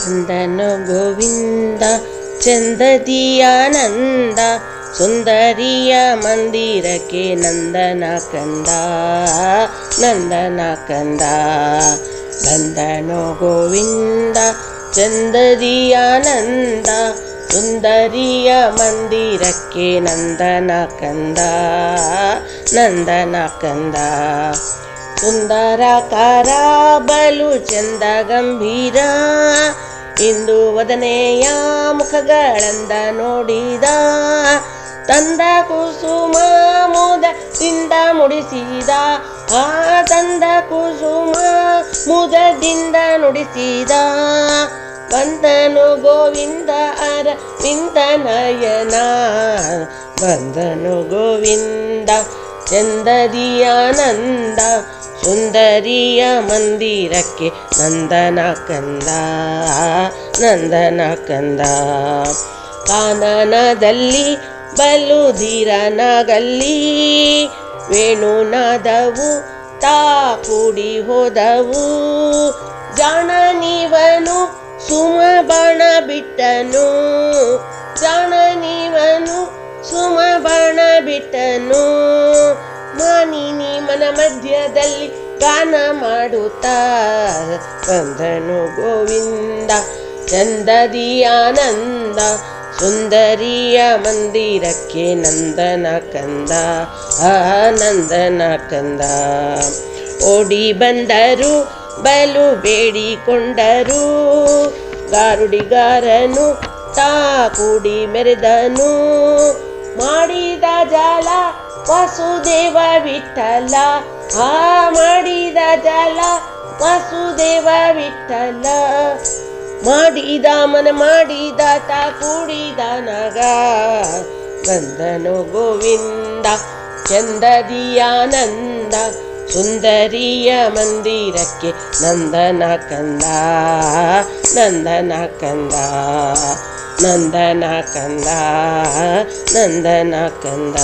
ಕಂದನು ಗೋವಿಂದ ಚಂದದಿಯಾನಂದ ಸುಂದರಿಯ ಮಂದಿರಕ್ಕೆ ನಂದನ ಕಂದ ನಂದನ ಕಂದ. ಬಂದನು ಗೋವಿಂದ ಚಂದದಿಯಾನಂದ ಸುಂದರಿಯ ಮಂದಿರಕ್ಕೆ ನಂದನ ಕಂದ ನಂದನ ಕಂದ. ಸುಂದರಕಾರ ಬಲು ಚಂದ ಗಂಭೀರ ಇಂದು ವದನೆಯ ಮುಖಗಳಂದ ನೋಡಿದ. ತಂದ ಕುಸುಮ ಮುದದಿಂದ ಮುಡಿಸಿದ ತಂದ ಕುಸುಮ ಮುದದಿಂದ ನುಡಿಸಿದ. ಬಂದನು ಗೋವಿಂದ ಅರವಿಂದ ನಯನ ಬಂದನು ಗೋವಿಂದ ಚಂದದಿಯಾನಂದ ಸುಂದರಿಯ ಮಂದಿರಕ್ಕೆ ನಂದನ ಕಂದ ನಂದನ ಕಂದ. ಕಾನನದಲ್ಲಿ ಬಲು ಧೀರನಾಗಲ್ಲಿ ವೇಣುನಾದವು ತಾ ಕೂಡಿ ಹೋದವು. ಜಾಣ ನೀವನು ಸುಮ ಬಾಣ ಬಿಟ್ಟನು ಜಾಣ ನೀವನು ಸುಮ ಬಾಣ ಬಿಟ್ಟನು. ಮಾನಿನಿ ಮನ ಮಧ್ಯದಲ್ಲಿ ಗಾನ ಮಾಡುತ್ತಾ ಬಂದನು ಗೋವಿಂದ ಚಂದದಿಯಾನಂದ ಸುಂದರಿಯ ಮಂದಿರಕ್ಕೆ ನಂದನ ಕಂದ ನಂದನ ಕಂದ. ಓಡಿ ಬಂದರು ಬಲು ಬೇಡಿಕೊಂಡರು ಗಾರುಡಿಗಾರನು ತಾ ಕೂಡಿ ಮೆರೆದನು. ಮಾಡಿದ ಜಾಲ ವಾಸುದೇವ ವಿಠಲ ಮಾಡಿದ ಜಾಲ ವಾಸುದೇವ ವಿಠಲ. ಮಾಡಿದ ಮನ ಮಾಡಿದ ತಾ ಕೂಡಿದ ನಗ ಬಂದನು ಗೋವಿಂದ ಚಂದದಿಯಾನಂದ ಸುಂದರಿಯ ಮಂದಿರಕ್ಕೆ ನಂದನ ಕಂದ ನಂದನ ಕಂದ ನಂದನ ಕಂದ ನಂದನ ಕಂದ.